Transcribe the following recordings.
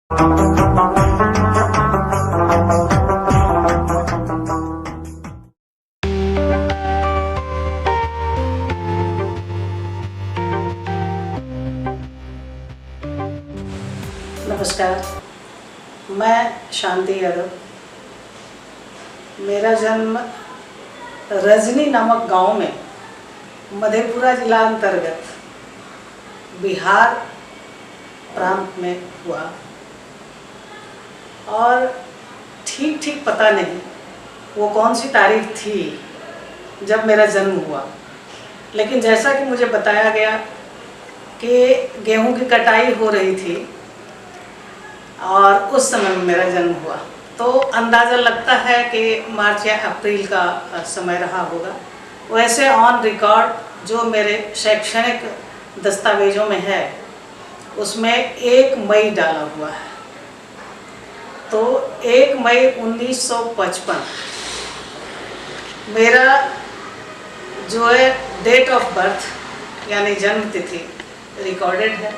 नमस्कार, मैं शांति यादव। मेरा जन्म रजनी नामक गांव में मधेपुरा जिला अंतर्गत बिहार प्रांत में हुआ और ठीक पता नहीं वो कौन सी तारीख थी जब मेरा जन्म हुआ, लेकिन जैसा कि मुझे बताया गया कि गेहूं की कटाई हो रही थी और उस समय में मेरा जन्म हुआ, तो अंदाज़ा लगता है कि मार्च या अप्रैल का समय रहा होगा। वैसे ऑन रिकॉर्ड जो मेरे शैक्षणिक दस्तावेज़ों में है उसमें 1 मई डाला हुआ है, तो 1 मई 1955 मेरा जो है डेट ऑफ बर्थ यानी जन्म तिथि रिकॉर्डेड है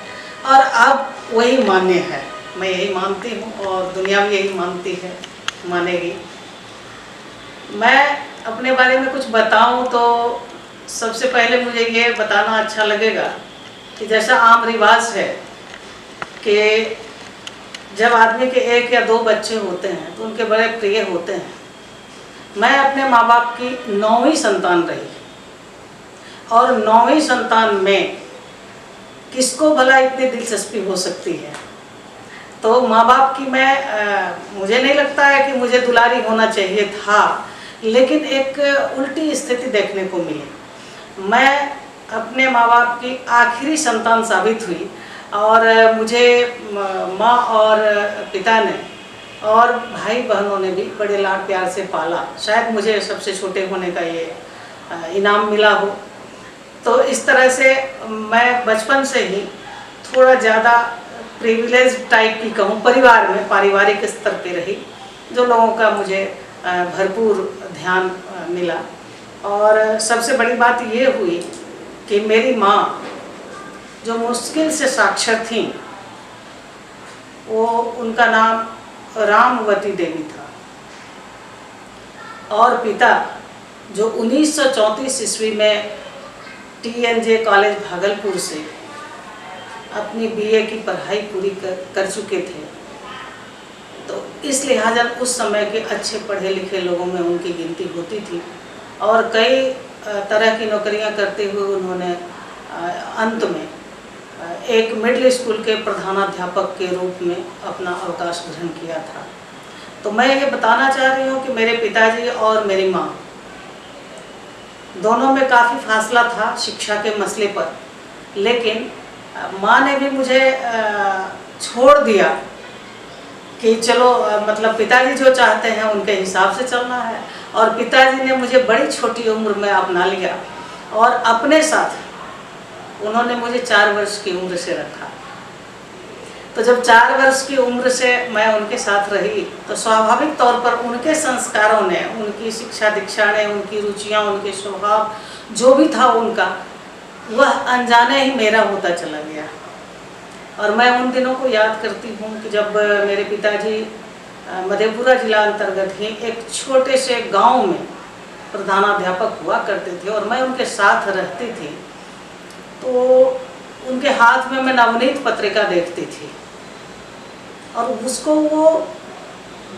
और अब वही मान्य है। मैं यही मानती हूँ और दुनिया भी यही मानती है, मानेगी। मैं अपने बारे में कुछ बताऊँ तो सबसे पहले मुझे ये बताना अच्छा लगेगा कि जैसा आम रिवाज है कि जब आदमी के 1 या 2 बच्चे होते हैं तो उनके बड़े प्रिय होते हैं। मैं अपने माँ बाप की 9वीं संतान रही और 9वीं संतान में किसको भला इतनी दिलचस्पी हो सकती है। तो माँ बाप की मुझे नहीं लगता है कि मुझे दुलारी होना चाहिए था, लेकिन एक उल्टी स्थिति देखने को मिली। मैं अपने माँ बाप की आखिरी संतान साबित हुई और मुझे माँ और पिता ने और भाई बहनों ने भी बड़े लाड प्यार से पाला। शायद मुझे सबसे छोटे होने का ये इनाम मिला हो। तो इस तरह से मैं बचपन से ही थोड़ा ज़्यादा प्रिविलेज टाइप की कहूँ, परिवार में पारिवारिक स्तर पे रही, जो लोगों का मुझे भरपूर ध्यान मिला। और सबसे बड़ी बात ये हुई कि मेरी माँ जो मुश्किल से साक्षर थी, वो उनका नाम रामवती देवी था और पिता जो 1934 ईस्वी में TNJ कॉलेज भागलपुर से अपनी BA की पढ़ाई पूरी कर चुके थे। तो इस लिहाजा उस समय के अच्छे पढ़े लिखे लोगों में उनकी गिनती होती थी और कई तरह की नौकरियां करते हुए उन्होंने अंत में एक मिडिल स्कूल के प्रधानाध्यापक के रूप में अपना अवकाश ग्रहण किया था। तो मैं ये बताना चाह रही हूँ कि मेरे पिताजी और मेरी माँ दोनों में काफ़ी फासला था शिक्षा के मसले पर, लेकिन माँ ने भी मुझे छोड़ दिया कि चलो मतलब पिताजी जो चाहते हैं उनके हिसाब से चलना है, और पिताजी ने मुझे बड़ी छोटी उम्र में अपना लिया और अपने साथ उन्होंने मुझे 4 वर्ष की उम्र से रखा। तो जब 4 वर्ष की उम्र से मैं उनके साथ रही तो स्वाभाविक तौर पर उनके संस्कारों ने, उनकी शिक्षा दीक्षा ने, उनकी रुचियाँ, उनके स्वभाव जो भी था उनका, वह अनजाने ही मेरा होता चला गया। और मैं उन दिनों को याद करती हूँ कि जब मेरे पिताजी मधेपुरा जिला अंतर्गत ही एक छोटे से गांव में प्रधानाध्यापक हुआ करते थे और मैं उनके साथ रहती थी, तो उनके हाथ में मैं नवनीत पत्रिका देखती थी और उसको वो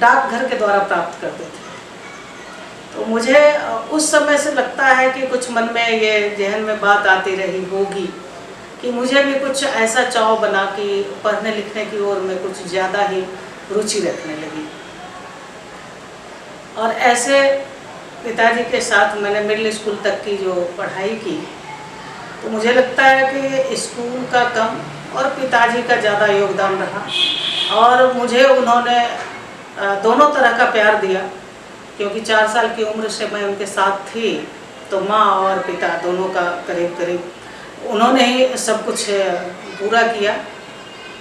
डाकघर के द्वारा प्राप्त करते थे। तो मुझे उस समय से लगता है कि कुछ मन में ये जहन में बात आती रही होगी कि मुझे भी कुछ ऐसा चाव बना कि पढ़ने लिखने की ओर में कुछ ज़्यादा ही रुचि रखने लगी। और ऐसे पिताजी के साथ मैंने मिडिल स्कूल तक की जो पढ़ाई की, तो मुझे लगता है कि स्कूल का कम और पिताजी का ज़्यादा योगदान रहा और मुझे उन्होंने दोनों तरह का प्यार दिया, क्योंकि 4 साल की उम्र से मैं उनके साथ थी। तो माँ और पिता दोनों का करीब उन्होंने ही सब कुछ पूरा किया,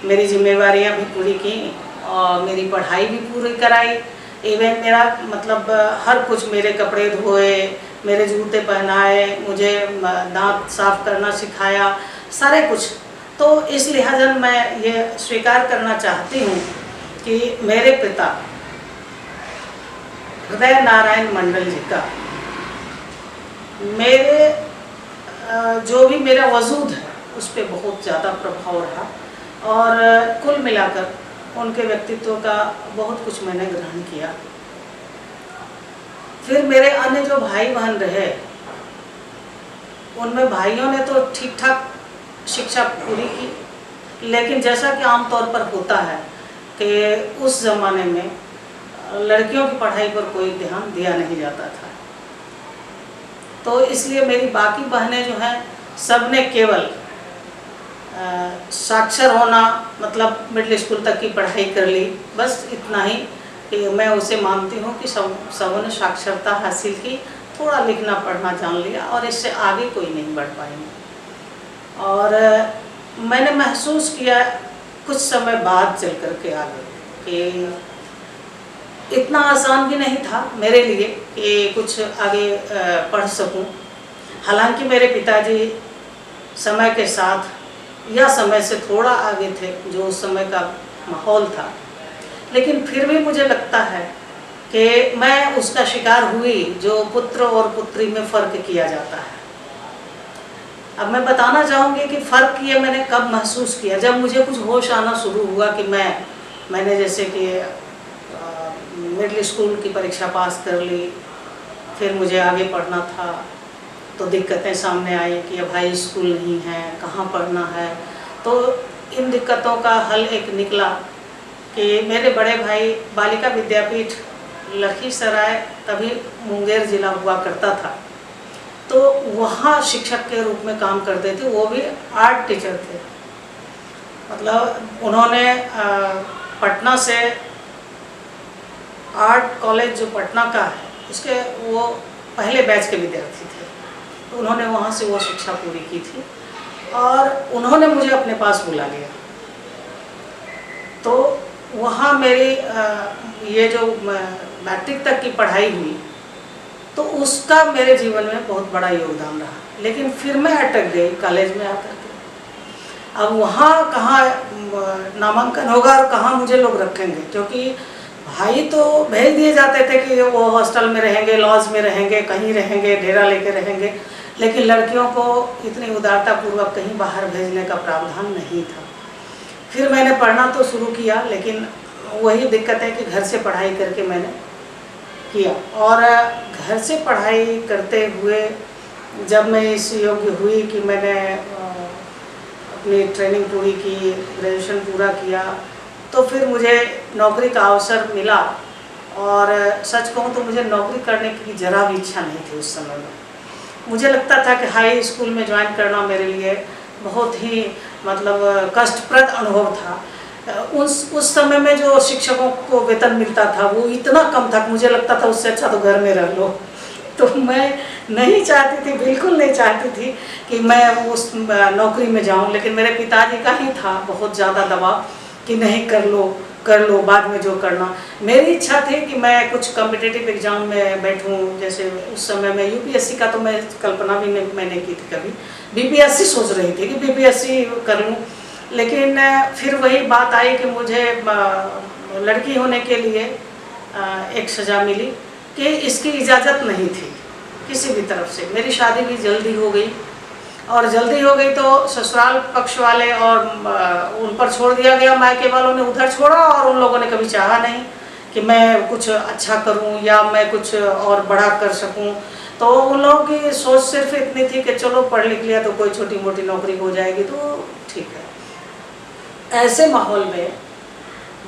मेरी जिम्मेवारियाँ भी पूरी की और मेरी पढ़ाई भी पूरी कराई। इवन मेरा मतलब हर कुछ, मेरे कपड़े धोए, मेरे जूते पहनाए, मुझे दांत साफ करना सिखाया, सारे कुछ। तो इस लिहाजन मैं ये स्वीकार करना चाहती हूँ कि मेरे पिता हृदय नारायण मंडल जी का मेरे जो भी मेरा वजूद है उस पर बहुत ज़्यादा प्रभाव रहा, और कुल मिलाकर उनके व्यक्तित्व का बहुत कुछ मैंने ग्रहण किया। फिर मेरे अन्य जो भाई बहन रहे, उनमें भाइयों ने तो ठीक ठाक शिक्षा पूरी की, लेकिन जैसा कि आमतौर पर होता है कि उस ज़माने में लड़कियों की पढ़ाई पर कोई ध्यान दिया नहीं जाता था, तो इसलिए मेरी बाकी बहनें जो हैं सब ने केवल साक्षर होना मतलब मिडिल स्कूल तक की पढ़ाई कर ली, बस इतना ही कि मैं उसे मानती हूँ कि सबों ने साक्षरता हासिल की, थोड़ा लिखना पढ़ना जान लिया और इससे आगे कोई नहीं बढ़ पाएंगे। और मैंने महसूस किया कुछ समय बाद चल कर के आगे कि इतना आसान भी नहीं था मेरे लिए कि कुछ आगे पढ़ सकूं। हालांकि मेरे पिताजी समय के साथ या समय से थोड़ा आगे थे जो उस समय का माहौल था, लेकिन फिर भी मुझे लगता है कि मैं उसका शिकार हुई जो पुत्र और पुत्री में फ़र्क किया जाता है। अब मैं बताना चाहूँगी कि फ़र्क ये मैंने कब महसूस किया, जब मुझे कुछ होश आना शुरू हुआ कि मैंने जैसे कि मिडिल स्कूल की परीक्षा पास कर ली, फिर मुझे आगे पढ़ना था, तो दिक्कतें सामने आई कि अब हाई स्कूल नहीं है, कहाँ पढ़ना है। तो इन दिक्कतों का हल एक निकला कि मेरे बड़े भाई बालिका विद्यापीठ लखीसराय, तभी मुंगेर ज़िला हुआ करता था, तो वहाँ शिक्षक के रूप में काम करते थे। वो भी आर्ट टीचर थे, मतलब उन्होंने पटना से आर्ट कॉलेज जो पटना का है उसके वो पहले बैच के विद्यार्थी थे, तो उन्होंने वहाँ से वो शिक्षा पूरी की थी और उन्होंने मुझे अपने पास बुला लिया। तो वहाँ मेरी ये जो मैट्रिक तक की पढ़ाई हुई तो उसका मेरे जीवन में बहुत बड़ा योगदान रहा, लेकिन फिर मैं अटक गई कॉलेज में आकर के। अब वहाँ कहाँ नामांकन होगा और कहाँ मुझे लोग रखेंगे, क्योंकि भाई तो भेज दिए जाते थे कि वो हॉस्टल में रहेंगे, लॉज में रहेंगे, कहीं रहेंगे, डेरा लेके रहेंगे, लेकिन लड़कियों को इतनी उदारतापूर्वक कहीं बाहर भेजने का प्रावधान नहीं था। फिर मैंने पढ़ना तो शुरू किया, लेकिन वही दिक्कत है कि घर से पढ़ाई करके मैंने किया, और घर से पढ़ाई करते हुए जब मैं इस योग्य हुई कि मैंने अपनी ट्रेनिंग पूरी की, ग्रेजुएशन पूरा किया, तो फिर मुझे नौकरी का अवसर मिला। और सच कहूँ तो मुझे नौकरी करने की ज़रा भी इच्छा नहीं थी उस समय में। मुझे लगता था कि हाई स्कूल में ज्वाइन करना मेरे लिए बहुत ही मतलब कष्टप्रद अनुभव था। उस समय में जो शिक्षकों को वेतन मिलता था वो इतना कम था, मुझे लगता था उससे अच्छा तो घर में रह लो। तो मैं नहीं चाहती थी, बिल्कुल नहीं चाहती थी कि मैं उस नौकरी में जाऊं, लेकिन मेरे पिताजी का ही था बहुत ज़्यादा दबाव कि नहीं कर लो बाद में जो करना। मेरी इच्छा थी कि मैं कुछ कॉम्पिटिटिव एग्ज़ाम में बैठूं, जैसे उस समय में यूपीएससी का तो मैं कल्पना भी नहीं मैंने की थी कभी, बीपीएससी सोच रही थी कि बीपीएससी कर लूं। लेकिन फिर वही बात आई कि मुझे लड़की होने के लिए एक सज़ा मिली कि इसकी इजाज़त नहीं थी किसी भी तरफ से। मेरी शादी भी जल्दी हो गई, और जल्दी हो गई तो ससुराल पक्ष वाले और उन पर छोड़ दिया गया, मायके वालों ने उधर छोड़ा, और उन लोगों ने कभी चाहा नहीं कि मैं कुछ अच्छा करूं या मैं कुछ और बड़ा कर सकूं। तो उन लोगों की सोच सिर्फ इतनी थी कि चलो पढ़ लिख लिया तो कोई छोटी मोटी नौकरी हो जाएगी तो ठीक है। ऐसे माहौल में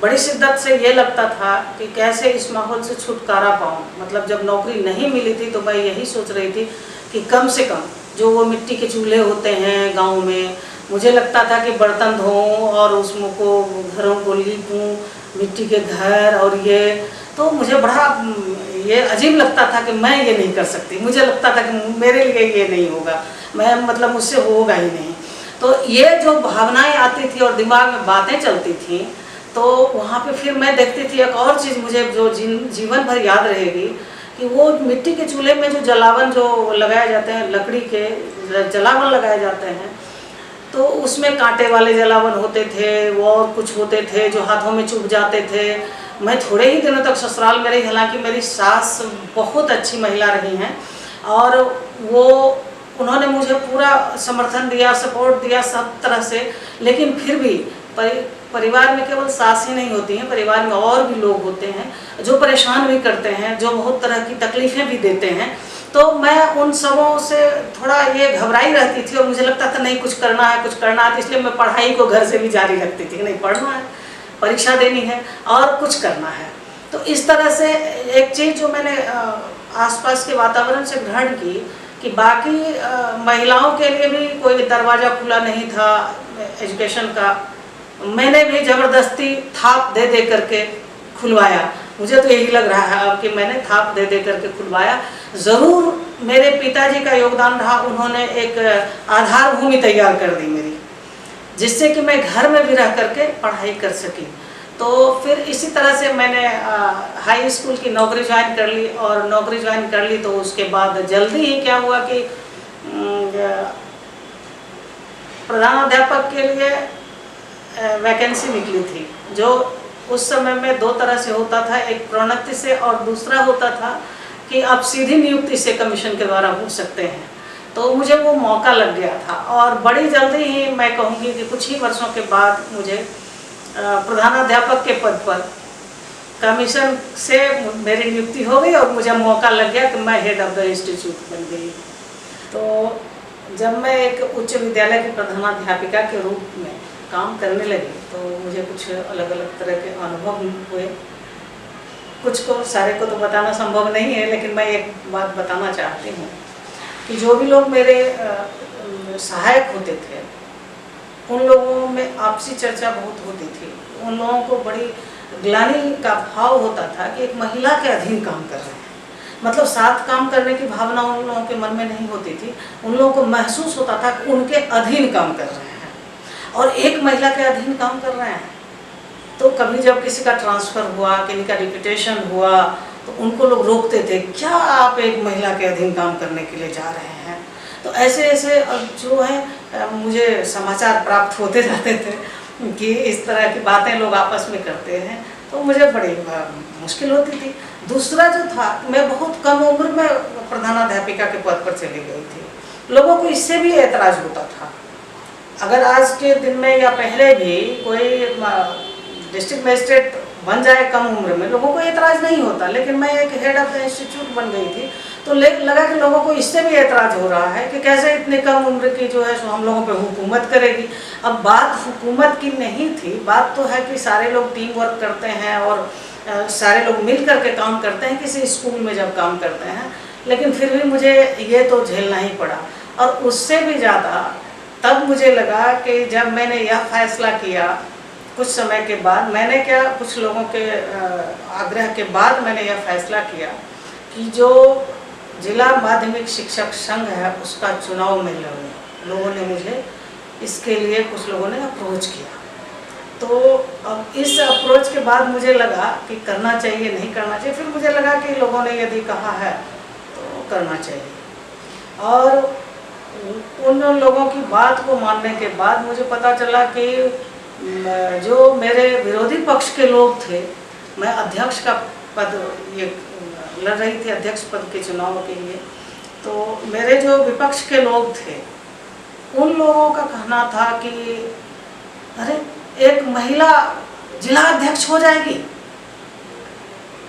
बड़ी शिद्दत से ये लगता था कि कैसे इस माहौल से छुटकारा पाऊँ। मतलब जब नौकरी नहीं मिली थी तो मैं यही सोच रही थी कि कम से कम जो वो मिट्टी के चूल्हे होते हैं गांव में, मुझे लगता था कि बर्तन धोऊं और उसमें को घरों को लीपूं, मिट्टी के घर, और ये तो मुझे बड़ा ये अजीब लगता था कि मैं ये नहीं कर सकती। मुझे लगता था कि मेरे लिए ये नहीं होगा, मैं मतलब मुझसे होगा ही नहीं। तो ये जो भावनाएं आती थी और दिमाग में बातें चलती थी, तो वहाँ पे फिर मैं देखती थी एक और चीज़ मुझे जो जीवन भर याद रहेगी कि वो मिट्टी के चूल्हे में जो जलावन जो लगाए जाते हैं, लकड़ी के जलावन लगाए जाते हैं, तो उसमें कांटे वाले जलावन होते थे, वो और कुछ होते थे जो हाथों में चुभ जाते थे। मैं थोड़े ही दिनों तक ससुराल में रही, हालांकि मेरी सास बहुत अच्छी महिला रही हैं और वो उन्होंने मुझे पूरा समर्थन दिया, सपोर्ट दिया सब तरह से। लेकिन फिर भी परिवार में केवल सास ही नहीं होती हैं, परिवार में और भी लोग होते हैं जो परेशान भी करते हैं, जो बहुत तरह की तकलीफ़ें भी देते हैं। तो मैं उन सबों से थोड़ा ये घबराई रहती थी और मुझे लगता था नहीं कुछ करना है, कुछ करना है। तो इसलिए मैं पढ़ाई को घर से भी जारी रखती थी, नहीं पढ़ना है, परीक्षा देनी है और कुछ करना है। तो इस तरह से एक चीज़ जो मैंने आसपास के वातावरण से ग्रहण की कि बाकी महिलाओं के लिए भी कोई दरवाज़ा खुला नहीं था एजुकेशन का। मैंने भी ज़बरदस्ती थाप दे दे करके खुलवाया। मुझे तो यही लग रहा है अब कि मैंने थाप दे दे करके खुलवाया। ज़रूर मेरे पिताजी का योगदान रहा, उन्होंने एक आधार भूमि तैयार कर दी मेरी, जिससे कि मैं घर में भी रह करके पढ़ाई कर सकी। तो फिर इसी तरह से मैंने हाई स्कूल की नौकरी ज्वाइन कर ली और नौकरी ज्वाइन कर ली तो उसके बाद जल्दी ही क्या हुआ कि प्रधानाध्यापक के लिए वैकेंसी निकली थी, जो उस समय में दो तरह से होता था, एक प्रोन्नति से और दूसरा होता था कि आप सीधी नियुक्ति से कमीशन के द्वारा हो सकते हैं। तो मुझे वो मौका लग गया था और बड़ी जल्दी ही मैं कहूँगी कि कुछ ही वर्षों के बाद मुझे प्रधानाध्यापक के पद पर कमीशन से मेरी नियुक्ति हो गई और मुझे मौका लग गया कि मैं हेड ऑफ द इंस्टीट्यूट बन गई। तो जब मैं एक उच्च विद्यालय की प्रधानाध्यापिका के रूप में काम करने लगी तो मुझे कुछ अलग अलग तरह के अनुभव हुए। कुछ को सारे को तो बताना संभव नहीं है, लेकिन मैं एक बात बताना चाहती हूँ कि जो भी लोग मेरे सहायक होते थे उन लोगों में आपसी चर्चा बहुत होती थी। उन लोगों को बड़ी ग्लानि का भाव होता था कि एक महिला के अधीन काम कर रहे हैं, मतलब साथ काम करने की भावना उन लोगों के मन में नहीं होती थी। उन लोगों को महसूस होता था कि उनके अधीन काम कर रहे हैं और एक महिला के अधीन काम कर रहे हैं। तो कभी जब किसी का ट्रांसफ़र हुआ, किसी का डिप्यूटेशन हुआ तो उनको लोग रोकते थे, क्या आप एक महिला के अधीन काम करने के लिए जा रहे हैं। तो ऐसे ऐसे जो है मुझे समाचार प्राप्त होते जाते थे कि इस तरह की बातें लोग आपस में करते हैं, तो मुझे बड़ी मुश्किल होती थी। दूसरा जो था, मैं बहुत कम उम्र में प्रधानाध्यापिका के पद पर चली गई थी। लोगों को इससे भी एतराज़ होता था। अगर आज के दिन में या पहले भी कोई डिस्ट्रिक्ट मजिस्ट्रेट बन जाए कम उम्र में, लोगों को एतराज़ नहीं होता, लेकिन मैं एक हेड ऑफ द इंस्टीट्यूट बन गई थी तो लगा कि लोगों को इससे भी एतराज़ हो रहा है कि कैसे इतने कम उम्र की जो है सो हम लोगों पे हुकूमत करेगी। अब बात हुकूमत की नहीं थी, बात तो है कि सारे लोग टीम वर्क करते हैं और सारे लोग मिल कर के काम करते हैं किसी स्कूल में जब काम करते हैं। लेकिन फिर भी मुझे ये तो झेलना ही पड़ा। और उससे भी ज़्यादा तब मुझे लगा कि जब मैंने यह फैसला किया कुछ समय के बाद, मैंने क्या कुछ लोगों के आग्रह के बाद मैंने यह फैसला किया कि जो जिला माध्यमिक शिक्षक संघ है उसका चुनाव में लड़ूँ। लोगों ने मुझे इसके लिए, कुछ लोगों ने अप्रोच किया। तो अब इस अप्रोच के बाद मुझे लगा कि करना चाहिए, नहीं करना चाहिए। फिर मुझे लगा कि लोगों ने यदि कहा है तो करना चाहिए। और उन लोगों की बात को मानने के बाद मुझे पता चला कि जो मेरे विरोधी पक्ष के लोग थे, मैं अध्यक्ष का पद ये लड़ रही थी, अध्यक्ष पद के चुनाव के लिए, तो मेरे जो विपक्ष के लोग थे उन लोगों का कहना था कि अरे एक महिला जिला अध्यक्ष हो जाएगी,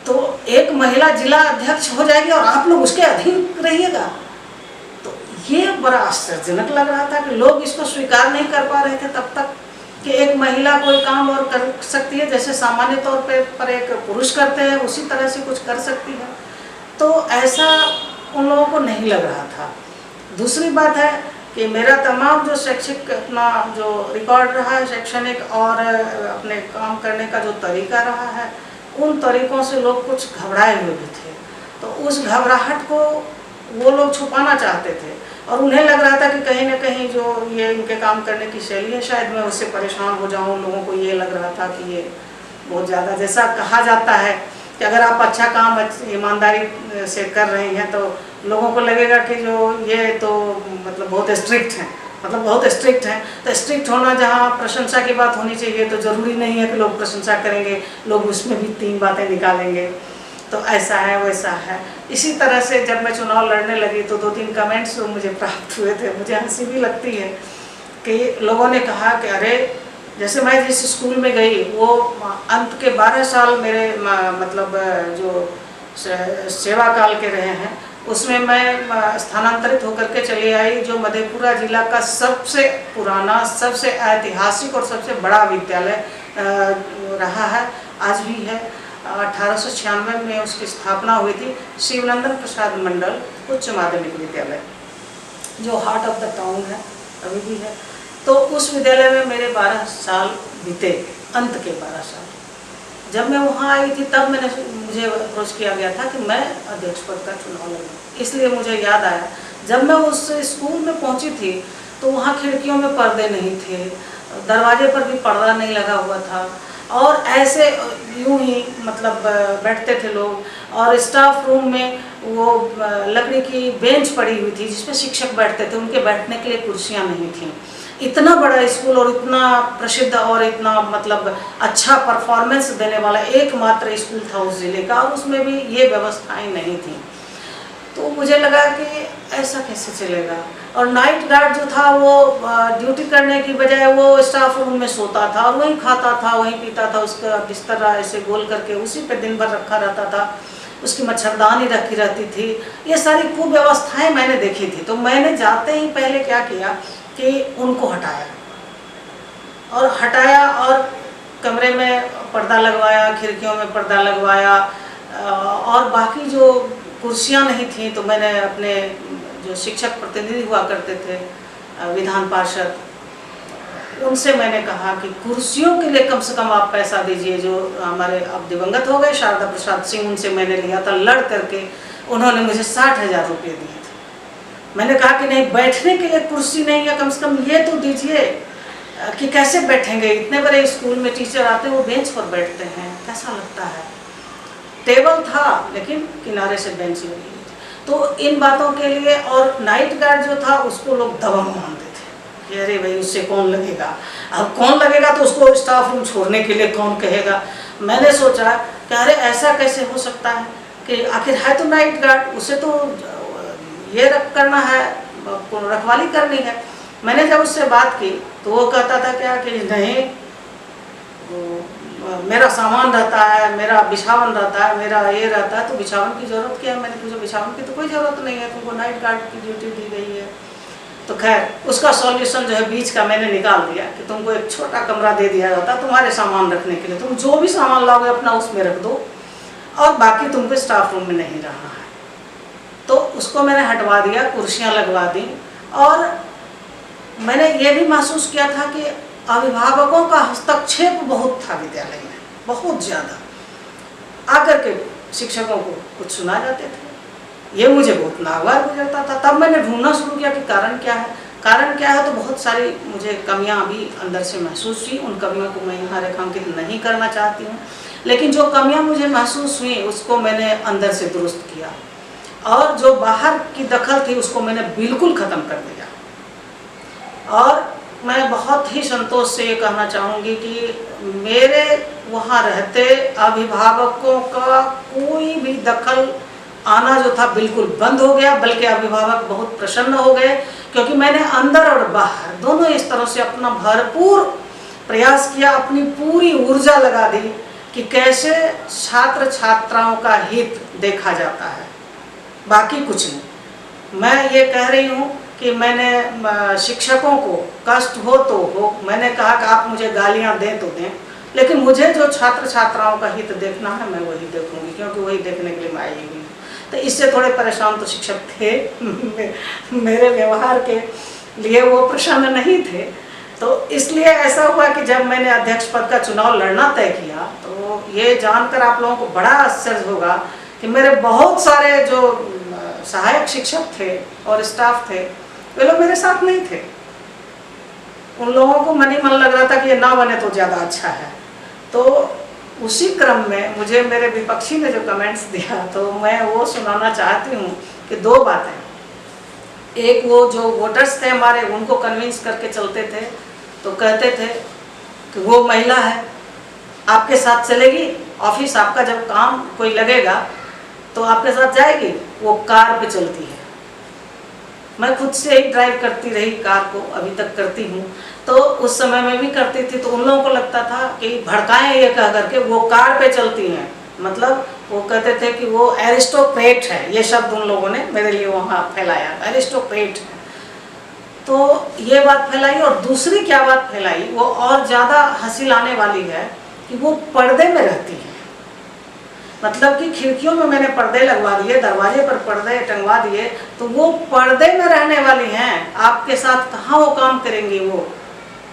तो एक महिला जिला अध्यक्ष हो जाएगी और आप लोग उसके अधीन रहिएगा। तो ये बड़ा आश्चर्यजनक लग रहा था कि लोग इसको स्वीकार नहीं कर पा रहे थे तब तक कि एक महिला कोई काम और कर सकती है जैसे सामान्य तौर पर एक पुरुष करते हैं उसी तरह से कुछ कर सकती है। तो ऐसा उन लोगों को नहीं लग रहा था। दूसरी बात है कि मेरा तमाम जो शैक्षिक अपना जो रिकॉर्ड रहा है शैक्षणिक और अपने काम करने का जो तरीका रहा है, उन तरीक़ों से लोग कुछ घबराए हुए भी थे। तो उस घबराहट को वो लोग छुपाना चाहते थे और उन्हें लग रहा था कि कहीं ना कहीं जो ये इनके काम करने की शैली है शायद मैं उससे परेशान हो जाऊं। लोगों को ये लग रहा था कि ये बहुत ज़्यादा, जैसा कहा जाता है कि अगर आप अच्छा काम ईमानदारी से कर रही हैं तो लोगों को लगेगा कि जो ये तो मतलब बहुत स्ट्रिक्ट हैं मतलब बहुत स्ट्रिक्ट हैं। तो स्ट्रिक्ट होना जहाँ प्रशंसा की बात होनी चाहिए तो ज़रूरी नहीं है कि लोग प्रशंसा करेंगे, लोग उसमें भी 3 बातें निकालेंगे। तो ऐसा है वैसा है। इसी तरह से जब मैं चुनाव लड़ने लगी तो 2-3 कमेंट्स मुझे प्राप्त हुए थे, मुझे हंसी भी लगती है कि लोगों ने कहा कि अरे जैसे मैं जिस स्कूल में गई वो अंत के 12 साल मेरे मतलब जो सेवा काल के रहे हैं उसमें मैं स्थानांतरित होकर के चली आई, जो मधेपुरा जिला का सबसे पुराना, सबसे ऐतिहासिक और सबसे बड़ा विद्यालय रहा है, आज भी है। 1896 में उसकी स्थापना हुई थी, शिवनंदन प्रसाद मंडल उच्च माध्यमिक विद्यालय, जो हार्ट ऑफ द टाउन है, अभी भी है। तो उस विद्यालय में मेरे 12 साल बीते, अंत के 12 साल। जब मैं वहाँ आई थी तब मुझे अप्रोच किया गया था कि मैं अध्यक्ष पद का चुनाव लड़ूँ। इसलिए मुझे याद आया जब मैं उस स्कूल में पहुँची थी तो वहाँ खिड़कियों में पर्दे नहीं थे, दरवाजे पर भी पर्दा नहीं लगा हुआ था, और ऐसे यूं ही मतलब बैठते थे लोग, और स्टाफ रूम में वो लकड़ी की बेंच पड़ी हुई थी जिसपे शिक्षक बैठते थे, उनके बैठने के लिए कुर्सियाँ नहीं थीं। इतना बड़ा स्कूल और इतना प्रसिद्ध और इतना मतलब अच्छा परफॉर्मेंस देने वाला एकमात्र स्कूल था उस ज़िले का, और उसमें भी ये व्यवस्थाएं नहीं थी। तो मुझे लगा कि ऐसा कैसे चलेगा। और नाइट गार्ड जो था वो ड्यूटी करने की बजाय वो स्टाफ रूम में सोता था और वहीं खाता था, वहीं पीता था, उसका बिस्तर ऐसे गोल करके उसी पे दिन भर रखा रहता था, उसकी मच्छरदानी रखी रहती थी। ये सारी कुव्यवस्थाएं मैंने देखी थी। तो मैंने जाते ही पहले क्या किया कि उनको हटाया और कमरे में पर्दा लगवाया, खिड़कियों में पर्दा लगवाया, और बाकी जो कुर्सियां नहीं थी तो मैंने अपने जो शिक्षक प्रतिनिधि हुआ करते थे विधान पार्षद, उनसे मैंने कहा कि कुर्सियों के लिए कम से कम आप पैसा दीजिए। जो हमारे अब दिवंगत हो गए शारदा प्रसाद सिंह, उनसे मैंने लिया था लड़ करके, उन्होंने मुझे 60,000 रुपये दिए थे। मैंने कहा कि नहीं, बैठने के लिए कुर्सी नहीं है, कम से कम ये तो दीजिए कि कैसे बैठेंगे, इतने बड़े स्कूल में टीचर आते हैं वो बेंच पर बैठते हैं, कैसा लगता है। टेबल था लेकिन किनारे से बेंच लगी हुई थी। तो इन बातों के लिए, और नाइट गार्ड जो था उसको लोग दबंग मानते थे कि अरे भाई उससे कौन लगेगा, अब कौन लगेगा तो उसको स्टाफ रूम छोड़ने के लिए कौन कहेगा। मैंने सोचा कि अरे ऐसा कैसे हो सकता है कि आखिर है तो नाइट गार्ड, उसे तो ये करना है, रखवाली करनी है। मैंने जब उससे बात की तो वो कहता था क्या कि नहीं, मेरा सामान रहता है, मेरा बिछावन रहता है, मेरा ये रहता है, तो बिछावन की ज़रूरत क्या है। मैंने पूछा बिछावन की तो कोई ज़रूरत नहीं है, तुमको नाइट गार्ड की ड्यूटी दी गई है। तो खैर उसका सॉल्यूशन जो है बीच का मैंने निकाल दिया कि तुमको एक छोटा कमरा दे दिया जाता तुम्हारे सामान रखने के लिए, तुम जो भी सामान लाओगे अपना उसमें रख दो और बाकी तुमको स्टाफ रूम में नहीं रहना है। तो उसको मैंने हटवा दिया, कुर्सियाँ लगवा दी। और मैंने ये भी महसूस किया था कि अभिभावकों का हस्तक्षेप बहुत था विद्यालय में, बहुत ज़्यादा। आकर के शिक्षकों को कुछ सुना जाते थे, ये मुझे बहुत नागवार गुजरता था। तब मैंने ढूंढना शुरू किया कि कारण क्या है। कारण क्या है, तो बहुत सारी मुझे कमियां अभी अंदर से महसूस हुई। उन कमियों को मैं यहाँ रेखांकित नहीं करना चाहती हूँ, लेकिन जो कमियां मुझे महसूस हुई उसको मैंने अंदर से दुरुस्त किया, और जो बाहर की दखल थी उसको मैंने बिल्कुल ख़त्म कर दिया। और मैं बहुत ही संतोष से ये कहना चाहूँगी कि मेरे वहाँ रहते अभिभावकों का कोई भी दखल आना जो था बिल्कुल बंद हो गया, बल्कि अभिभावक बहुत प्रसन्न हो गए, क्योंकि मैंने अंदर और बाहर दोनों स्तर से अपना भरपूर प्रयास किया, अपनी पूरी ऊर्जा लगा दी कि कैसे छात्र छात्राओं का हित देखा जाता है, बाकी कुछ नहीं। मैं ये कह रही हूँ कि मैंने शिक्षकों को कष्ट हो तो हो, मैंने कहा कि आप मुझे गालियाँ दें तो दें, लेकिन मुझे जो छात्र छात्राओं का हित देखना है मैं वही देखूंगी, क्योंकि वही देखने के लिए मैं आई हुई हूँ। तो इससे थोड़े परेशान तो शिक्षक थे मेरे व्यवहार के लिए वो प्रसन्न नहीं थे। तो इसलिए ऐसा हुआ कि जब मैंने अध्यक्ष पद का चुनाव लड़ना तय किया तो ये जानकर आप लोगों को बड़ा आश्चर्य होगा कि मेरे बहुत सारे जो सहायक शिक्षक थे और स्टाफ थे वे लोग मेरे साथ नहीं थे। उन लोगों को मन ही मन लग रहा था कि ये ना बने तो ज़्यादा अच्छा है। तो उसी क्रम में मुझे मेरे विपक्षी ने जो कमेंट्स दिया तो मैं वो सुनाना चाहती हूँ कि दो बातें। एक वो जो वोटर्स थे हमारे, उनको कन्विंस करके चलते थे, तो कहते थे कि वो महिला है, आपके साथ चलेगी ऑफिस, आपका जब काम कोई लगेगा तो आपके साथ जाएगी, वो कार पे चलती है। मैं खुद से ही ड्राइव करती रही कार को, अभी तक करती हूँ। तो उस समय में भी करती थी, तो उन लोगों को लगता था कि भड़काएं ये कह करके वो कार पे चलती हैं, मतलब वो कहते थे कि वो एरिस्टोक्रेट है, ये शब्द उन लोगों ने मेरे लिए वहाँ फैलाया, एरिस्टोक्रेट है। तो ये बात फैलाई, और दूसरी क्या बात फैलाई, वो और ज़्यादा हंसी लाने वाली है कि वो पर्दे में रहती है। मतलब कि खिड़कियों में मैंने पर्दे लगवा दिए, दरवाजे पर पर्दे टंगवा दिए, तो वो पर्दे में रहने वाली हैं, आपके साथ कहाँ वो काम करेंगी, वो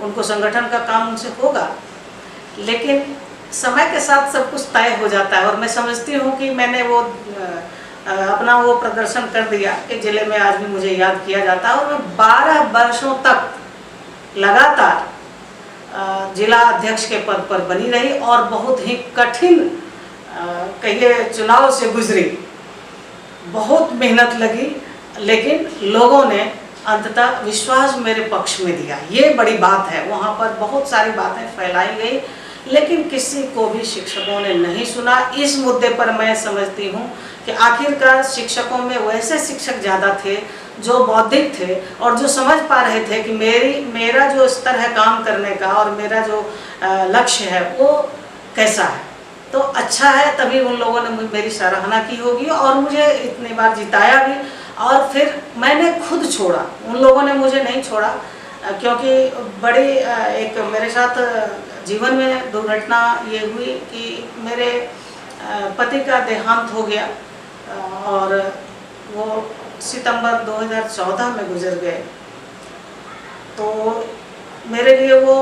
उनको संगठन का काम उनसे होगा। लेकिन समय के साथ सब कुछ तय हो जाता है, और मैं समझती हूँ कि मैंने वो अपना वो प्रदर्शन कर दिया कि जिले में आज भी मुझे याद किया जाता है। और मैं 12 वर्षों तक लगातार जिला अध्यक्ष के पद पर बनी रही, और बहुत ही कठिन कहिए चुनाव से गुजरी, बहुत मेहनत लगी, लेकिन लोगों ने अंततः विश्वास मेरे पक्ष में दिया, ये बड़ी बात है। वहाँ पर बहुत सारी बातें फैलाई गई, लेकिन किसी को भी शिक्षकों ने नहीं सुना। इस मुद्दे पर मैं समझती हूँ कि आखिरकार शिक्षकों में वैसे शिक्षक ज़्यादा थे जो बौद्धिक थे, और जो समझ पा रहे थे कि मेरा जो स्तर है काम करने का, और मेरा जो लक्ष्य है वो कैसा है, तो अच्छा है, तभी उन लोगों ने मेरी सराहना की होगी और मुझे इतनी बार जिताया भी। और फिर मैंने खुद छोड़ा, उन लोगों ने मुझे नहीं छोड़ा, क्योंकि बड़ी एक मेरे साथ जीवन में दुर्घटना ये हुई कि मेरे पति का देहांत हो गया, और वो सितंबर 2014 में गुजर गए। तो मेरे लिए वो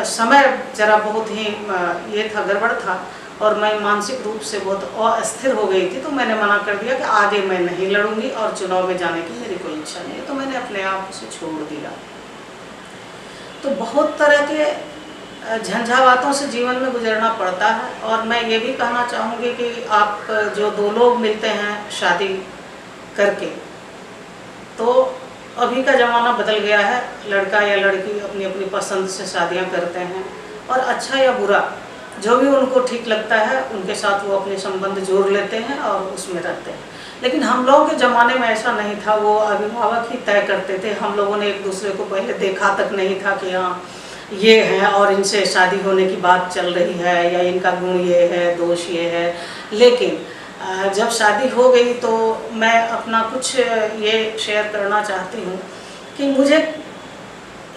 समय जरा बहुत ही ये था, गड़बड़ था, और मैं मानसिक रूप से बहुत अस्थिर हो गई थी। तो मैंने मना कर दिया कि आगे मैं नहीं लड़ूंगी, और चुनाव में जाने की मेरी कोई इच्छा नहीं है, तो मैंने अपने आप उसे छोड़ दिया। तो बहुत तरह के झंझावातों से जीवन में गुजरना पड़ता है। और मैं ये भी कहना चाहूँगी कि आप जो दो लोग मिलते हैं शादी करके, तो अभी का ज़माना बदल गया है, लड़का या लड़की अपनी अपनी पसंद से शादियां करते हैं, और अच्छा या बुरा जो भी उनको ठीक लगता है उनके साथ वो अपने संबंध जोड़ लेते हैं और उसमें रहते हैं। लेकिन हम लोगों के ज़माने में ऐसा नहीं था, वो अभिभावक ही तय करते थे। हम लोगों ने एक दूसरे को पहले देखा तक नहीं था कि हाँ ये हैं और इनसे शादी होने की बात चल रही है, या इनका गुण ये है, दोष ये है। लेकिन जब शादी हो गई तो मैं अपना कुछ ये शेयर करना चाहती हूँ कि मुझे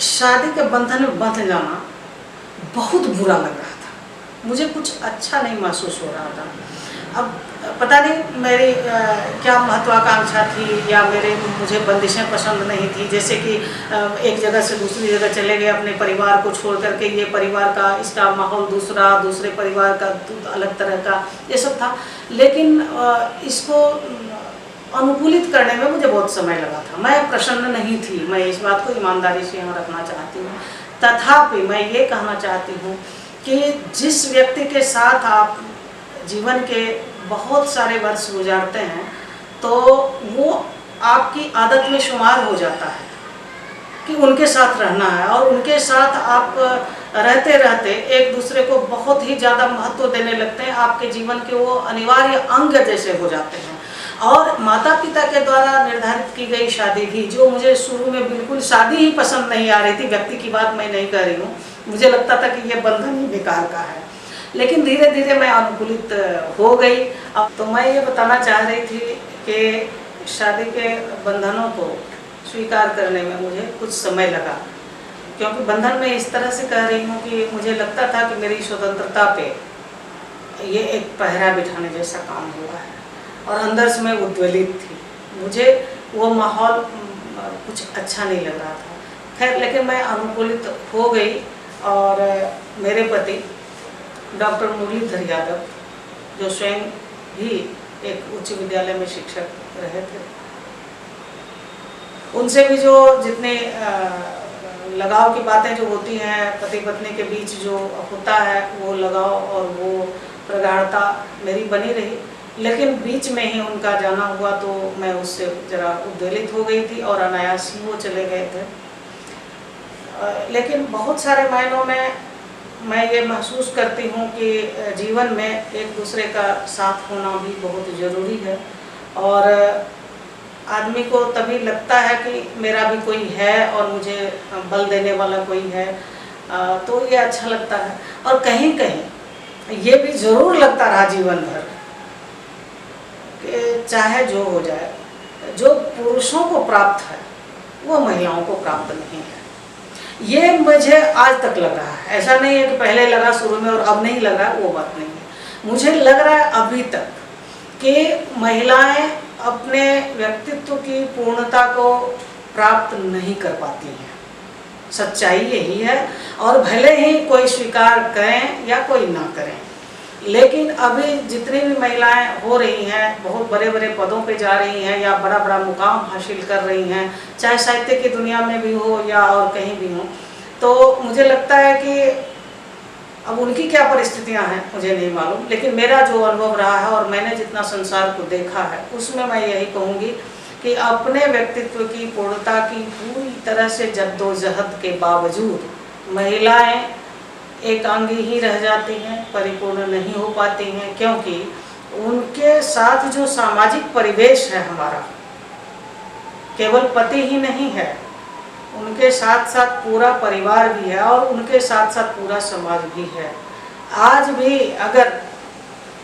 शादी के बंधन में बंध जाना बहुत बुरा लग रहा था, मुझे कुछ अच्छा नहीं महसूस हो रहा था। अब पता नहीं मेरी क्या महत्वाकांक्षा थी, या मुझे बंदिशें पसंद नहीं थी, जैसे कि एक जगह से दूसरी जगह चले गए अपने परिवार को छोड़ करके, ये परिवार का इसका माहौल दूसरा, दूसरे परिवार का अलग तरह का, ये सब था। लेकिन इसको अनुकूलित करने में मुझे बहुत समय लगा था, मैं प्रसन्न नहीं थी। मैं इस बात को ईमानदारी से यहाँ रखना चाहती हूँ। तथापि मैं ये कहना चाहती हूँ कि जिस व्यक्ति के साथ आप जीवन के बहुत सारे वर्ष गुजारते हैं, तो वो आपकी आदत में शुमार हो जाता है कि उनके साथ रहना है, और उनके साथ आप रहते रहते एक दूसरे को बहुत ही ज़्यादा महत्व देने लगते हैं। आपके जीवन के वो अनिवार्य अंग जैसे हो जाते हैं। और माता पिता के द्वारा निर्धारित की गई शादी भी, जो मुझे शुरू में बिल्कुल शादी ही पसंद नहीं आ रही थी, व्यक्ति की बात मैं नहीं कर रही हूँ, मुझे लगता था कि ये बंधन ही बेकार का है, लेकिन धीरे धीरे मैं अनुकूलित हो गई। अब तो मैं ये बताना चाह रही थी कि शादी के बंधनों को स्वीकार करने में मुझे कुछ समय लगा, क्योंकि बंधन में इस तरह से कह रही हूँ कि मुझे लगता था कि मेरी स्वतंत्रता पे ये एक पहरा बिठाने जैसा काम हुआ है, और अंदर से मैं उद्वेलित थी, मुझे वो माहौल कुछ अच्छा नहीं लग रहा था। खैर, लेकिन मैं अनुकूलित हो गई, और मेरे पति डॉक्टर मुरलीधर यादव, जो स्वयं भी एक उच्च विद्यालय में शिक्षक रहे थे, उनसे भी जो जितने लगाव की बातें जो होती हैं पति पत्नी के बीच जो होता है, वो लगाव और वो प्रगाढ़ता मेरी बनी रही। लेकिन बीच में ही उनका जाना हुआ तो मैं उससे ज़रा उद्वेलित हो गई थी और अनायास ही वो चले गए थे। लेकिन बहुत सारे मायनों में मैं ये महसूस करती हूँ कि जीवन में एक दूसरे का साथ होना भी बहुत ज़रूरी है, और आदमी को तभी लगता है कि मेरा भी कोई है और मुझे बल देने वाला कोई है, तो ये अच्छा लगता है। और कहीं कहीं ये भी ज़रूर लगता रहा जीवन भर कि चाहे जो हो जाए, जो पुरुषों को प्राप्त है वो महिलाओं को प्राप्त नहीं है। ये मुझे आज तक लग रहा है, ऐसा नहीं है कि पहले लगा शुरू में और अब नहीं लग रहा है, वो बात नहीं है। मुझे लग रहा है अभी तक कि महिलाएं अपने व्यक्तित्व की पूर्णता को प्राप्त नहीं कर पाती हैं। सच्चाई यही है, और भले ही कोई स्वीकार करें या कोई ना करें, लेकिन अभी जितनी भी महिलाएं हो रही हैं, बहुत बड़े बड़े पदों पे जा रही हैं या बड़ा बड़ा मुकाम हासिल कर रही हैं, चाहे साहित्य की दुनिया में भी हो या और कहीं भी हो, तो मुझे लगता है कि अब उनकी क्या परिस्थितियां हैं मुझे नहीं मालूम, लेकिन मेरा जो अनुभव रहा है और मैंने जितना संसार को देखा है, उसमें मैं यही कहूँगी कि अपने व्यक्तित्व की पूर्णता की पूरी तरह से जद्दोजहद के बावजूद महिलाएं एकांगी ही रह जाती हैं, परिपूर्ण नहीं हो पाती हैं, क्योंकि उनके साथ जो सामाजिक परिवेश है हमारा, केवल पति ही नहीं है, उनके साथ साथ पूरा परिवार भी है और उनके साथ साथ पूरा समाज भी है। आज भी अगर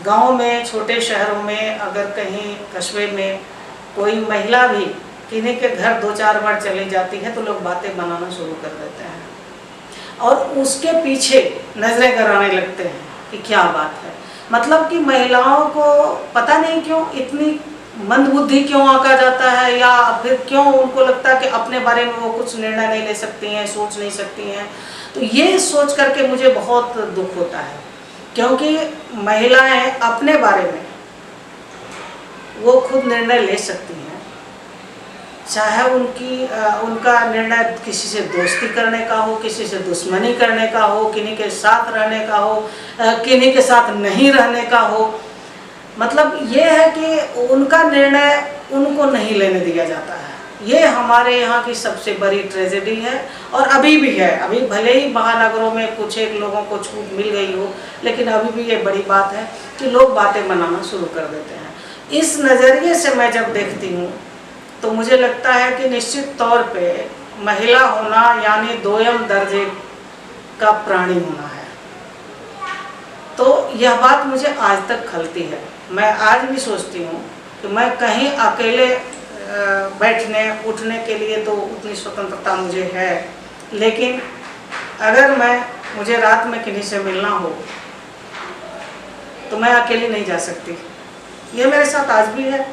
गांव में, छोटे शहरों में, अगर कहीं कस्बे में कोई महिला भी किन्हीं के घर 2-4 बार चली जाती है तो लोग बातें बनाना शुरू कर देते हैं और उसके पीछे नजरें कराने लगते हैं कि क्या बात है। मतलब कि महिलाओं को पता नहीं क्यों इतनी मंदबुद्धि क्यों आंका जाता है, या फिर क्यों उनको लगता है कि अपने बारे में वो कुछ निर्णय नहीं ले सकती हैं, सोच नहीं सकती हैं। तो ये सोच करके मुझे बहुत दुख होता है, क्योंकि महिलाएं अपने बारे में वो खुद निर्णय ले सकती हैं, चाहे उनका निर्णय किसी से दोस्ती करने का हो, किसी से दुश्मनी करने का हो, किन्हीं के साथ रहने का हो, किन्हीं के साथ नहीं रहने का हो। मतलब ये है कि उनका निर्णय उनको नहीं लेने दिया जाता है। ये हमारे यहाँ की सबसे बड़ी ट्रेजेडी है, और अभी भी है। अभी भले ही महानगरों में कुछ एक लोगों को छूट मिल गई हो, लेकिन अभी भी ये बड़ी बात है कि लोग बातें बनाना शुरू कर देते हैं। इस नज़रिए से मैं जब देखती हूँ तो मुझे लगता है कि निश्चित तौर पे महिला होना यानी दोयम दर्जे का प्राणी होना है। तो यह बात मुझे आज तक खलती है। मैं आज भी सोचती हूँ कि मैं कहीं अकेले बैठने उठने के लिए तो उतनी स्वतंत्रता मुझे है, लेकिन अगर मुझे रात में किन्हीं से मिलना हो तो मैं अकेली नहीं जा सकती। ये मेरे साथ आज भी है।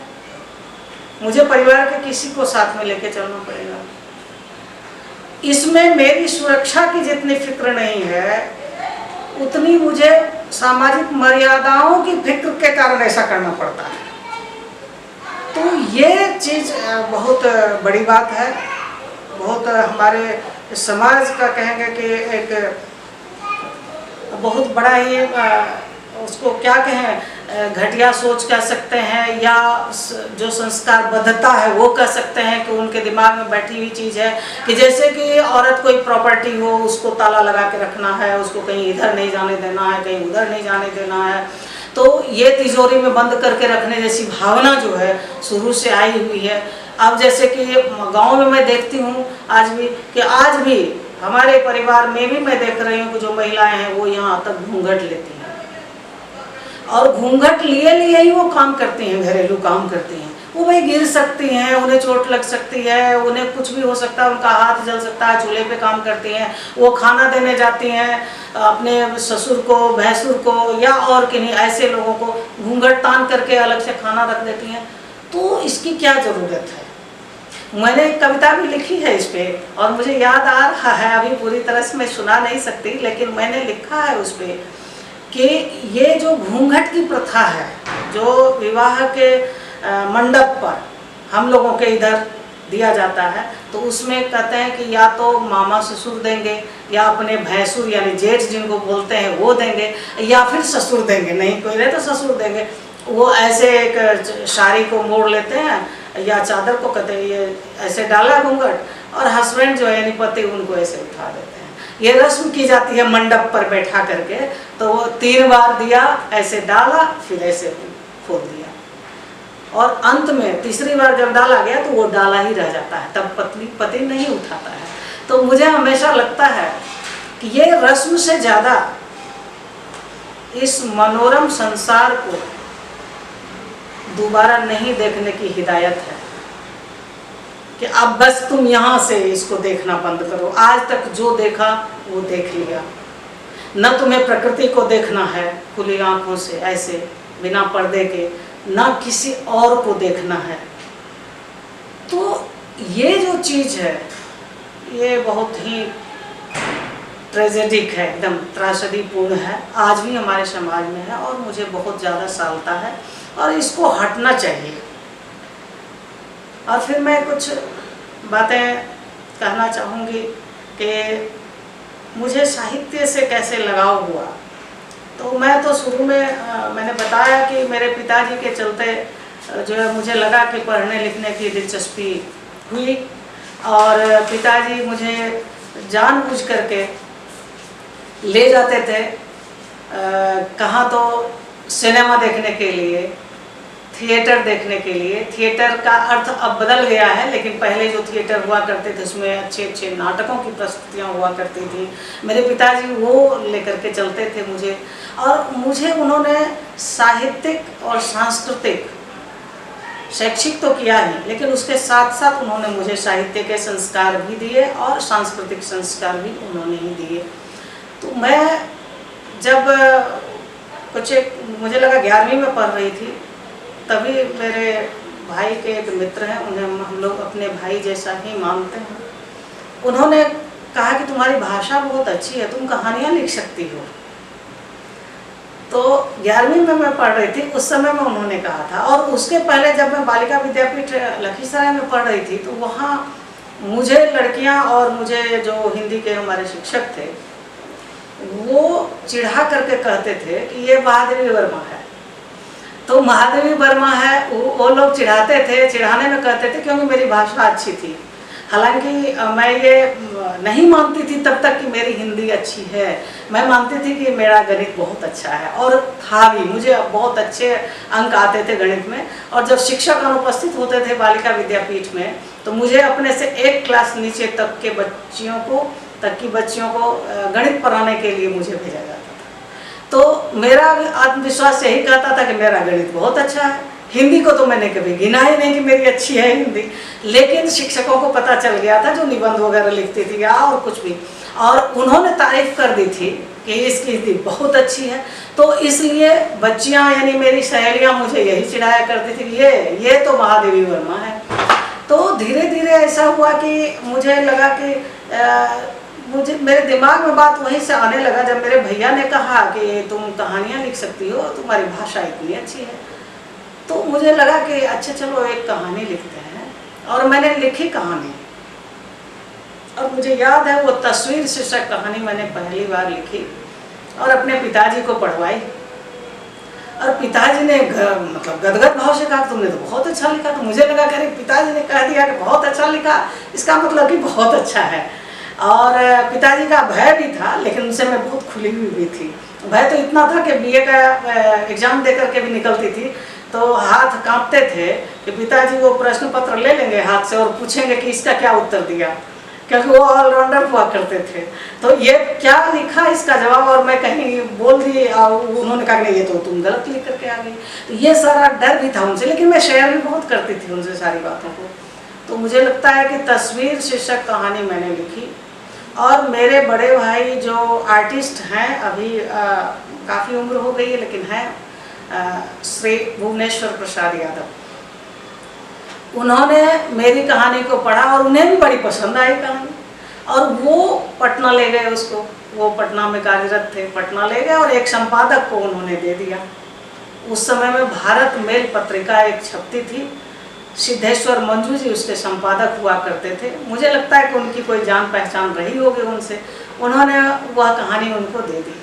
मुझे परिवार के किसी को साथ में लेके चलना पड़ेगा। इसमें मेरी सुरक्षा की जितनी फिक्र नहीं है, उतनी मुझे सामाजिक मर्यादाओं की फिक्र के कारण ऐसा करना पड़ता है। तो ये चीज़ बहुत बड़ी बात है। बहुत हमारे समाज का कहेंगे कि एक बहुत बड़ा ही उसको क्या कहें, घटिया सोच कह सकते हैं, या जो संस्कारबद्धता है वो कह सकते हैं कि उनके दिमाग में बैठी हुई चीज़ है कि जैसे कि औरत कोई प्रॉपर्टी हो, उसको ताला लगा के रखना है, उसको कहीं इधर नहीं जाने देना है, कहीं उधर नहीं जाने देना है। तो ये तिजोरी में बंद करके रखने जैसी भावना जो है शुरू से आई हुई है। अब जैसे कि गाँव में मैं देखती हूँ आज भी हमारे परिवार में भी मैं देख रही हूँ कि जो महिलाएं हैं वो यहाँ तक घूंघट लेती हैं, और घूंघट लिए ही वो काम करती हैं, घरेलू काम करती हैं। वो भाई गिर सकती हैं, उन्हें चोट लग सकती है, उन्हें कुछ भी हो सकता है, उनका हाथ जल सकता है, चूल्हे पे काम करती हैं। वो खाना देने जाती हैं अपने ससुर को, भैंसुर को, या और किन्हीं ऐसे लोगों को घूंघट तान करके अलग से खाना रख देती हैं। तो इसकी क्या ज़रूरत है? मैंने एक कविता भी लिखी है इस पे, और मुझे याद आ रहा है, अभी पूरी तरह से मैं सुना नहीं सकती, लेकिन मैंने लिखा है उस पे कि ये जो घूंघट की प्रथा है, जो विवाह के मंडप पर हम लोगों के इधर दिया जाता है, तो उसमें कहते हैं कि या तो मामा ससुर देंगे, या अपने भैंसुर यानी जेठ जिनको बोलते हैं वो देंगे, या फिर ससुर देंगे, नहीं कोई रहे तो ससुर देंगे। वो ऐसे एक साड़ी को मोड़ लेते हैं या चादर को कहते हैं, ये ऐसे डाला घूंघट और हस्बैंड जो है यानी पति उनको ऐसे उठा देते हैं। ये रस्म की जाती है मंडप पर बैठा करके। तो वो 3 बार दिया ऐसे डाला, फिर ऐसे खोल दिया और अंत में तीसरी बार जब डाला गया तो वो डाला ही रह जाता है, तब पति नहीं उठाता है। तो मुझे हमेशा लगता है कि ये रस्म से ज़्यादा इस मनोरम संसार को दोबारा नहीं देखने की हिदायत है कि अब बस तुम यहाँ से इसको देखना बंद करो। आज तक जो देखा वो देख लिया, न तुम्हें प्रकृति को देखना है खुली आंखों से ऐसे बिना पर्दे के, ना किसी और को देखना है। तो ये जो चीज़ है ये बहुत ही ट्रेजेडिक है, एकदम त्रासदीपूर्ण है, आज भी हमारे समाज में है और मुझे बहुत ज़्यादा सालता है और इसको हटना चाहिए। और फिर मैं कुछ बातें कहना चाहूँगी कि मुझे साहित्य से कैसे लगाव हुआ। तो मैं तो शुरू में मैंने बताया कि मेरे पिताजी के चलते जो है मुझे लगा कि पढ़ने लिखने की दिलचस्पी हुई और पिताजी मुझे जानबूझ करके ले जाते थे कहाँ तो सिनेमा देखने के लिए, थिएटर देखने के लिए। थिएटर का अर्थ अब बदल गया है, लेकिन पहले जो थिएटर हुआ करते थे उसमें अच्छे अच्छे नाटकों की प्रस्तुतियाँ हुआ करती थी। मेरे पिताजी वो लेकर के चलते थे मुझे, और मुझे उन्होंने साहित्यिक और सांस्कृतिक, शैक्षिक तो किया ही, लेकिन उसके साथ साथ उन्होंने मुझे साहित्य के संस्कार भी दिए और सांस्कृतिक संस्कार भी उन्होंने ही दिए। तो मैं जब कुछ मुझे लगा 11वीं में पढ़ रही थी, तभी मेरे भाई के एक मित्र हैं, उन्हें हम लोग अपने भाई जैसा ही मानते हैं, उन्होंने कहा कि तुम्हारी भाषा बहुत अच्छी है, तुम कहानियाँ लिख सकती हो। तो 11वीं में मैं पढ़ रही थी, उस समय में उन्होंने कहा था। और उसके पहले जब मैं बालिका विद्यापीठ लखीसराय में पढ़ रही थी तो वहाँ मुझे लड़कियाँ और मुझे जो हिंदी के हमारे शिक्षक थे वो चिढ़ा करके कहते थे कि ये महादेवी वर्मा है। तो महादेवी वर्मा है वो लोग चिढ़ाते थे, चिढ़ाने में कहते थे क्योंकि मेरी भाषा अच्छी थी। हालांकि मैं ये नहीं मानती थी तब तक कि मेरी हिंदी अच्छी है, मैं मानती थी कि मेरा गणित बहुत अच्छा है, और था भी, मुझे बहुत अच्छे अंक आते थे गणित में। और जब शिक्षक अनुपस्थित होते थे बालिका विद्यापीठ में तो मुझे अपने से एक क्लास नीचे तक की बच्चियों को गणित पढ़ाने के लिए मुझे भेजा जाता था। तो मेरा आत्मविश्वास यही कहता था कि मेरा गणित बहुत अच्छा है। हिंदी को तो मैंने कभी गिना ही नहीं कि मेरी अच्छी है हिंदी, लेकिन शिक्षकों को पता चल गया था जो निबंध वगैरह लिखती थी या और कुछ भी, और उन्होंने तारीफ कर दी थी कि इसकी हिंदी बहुत अच्छी है। तो इसलिए बच्चियां यानी मेरी सहेलियां मुझे यही चिढ़ाया करती थी कि ये तो महादेवी वर्मा है। तो धीरे धीरे ऐसा हुआ कि मुझे लगा कि मुझे मेरे दिमाग में बात वहीं से आने लगा जब मेरे भैया ने कहा कि तुम कहानियाँ लिख सकती हो, तुम्हारी भाषा इतनी अच्छी है। तो मुझे लगा कि अच्छा चलो एक कहानी लिखते हैं, और मैंने लिखी कहानी। और मुझे याद है वो तस्वीर शीर्षक कहानी मैंने पहली बार लिखी और अपने पिताजी को पढ़वाई, और पिताजी ने मतलब गदगद भाव से कहा तुमने तो बहुत अच्छा लिखा। तो मुझे लगा कि पिताजी ने कह दिया कि बहुत अच्छा लिखा, इसका मतलब कि बहुत अच्छा है। और पिताजी का भय भी था, लेकिन उनसे मैं बहुत खुली हुई भी थी। भय तो इतना था कि बीए का एग्ज़ाम दे करके भी निकलती थी तो हाथ कांपते थे कि पिताजी वो प्रश्न पत्र ले लेंगे हाथ से और पूछेंगे कि इसका क्या उत्तर दिया, क्योंकि वो ऑलराउंडर हुआ करते थे। तो ये क्या लिखा इसका जवाब, और मैं कहीं बोल दी और उन्होंने कहा नहीं ये तो तुम गलत लिख करके आ गई। तो ये सारा डर भी था उनसे, लेकिन मैं शेयर भी बहुत करती थी उनसे सारी बातों को। तो मुझे लगता है कि तस्वीर शीर्षक कहानी मैंने लिखी, और मेरे बड़े भाई जो आर्टिस्ट हैं, अभी काफ़ी उम्र हो गई है लेकिन हैं, श्री भुवनेश्वर प्रसाद यादव, उन्होंने मेरी कहानी को पढ़ा और उन्हें भी बड़ी पसंद आई कहानी, और वो पटना ले गए उसको। वो पटना में कार्यरत थे, पटना ले गए और एक संपादक को उन्होंने दे दिया। उस समय में भारत मेल पत्रिका एक छपती थी, सिद्धेश्वर मंजू जी उसके संपादक हुआ करते थे। मुझे लगता है कि उनकी कोई जान पहचान रही होगी उनसे। उन्होंने वह कहानी उनको दे दी,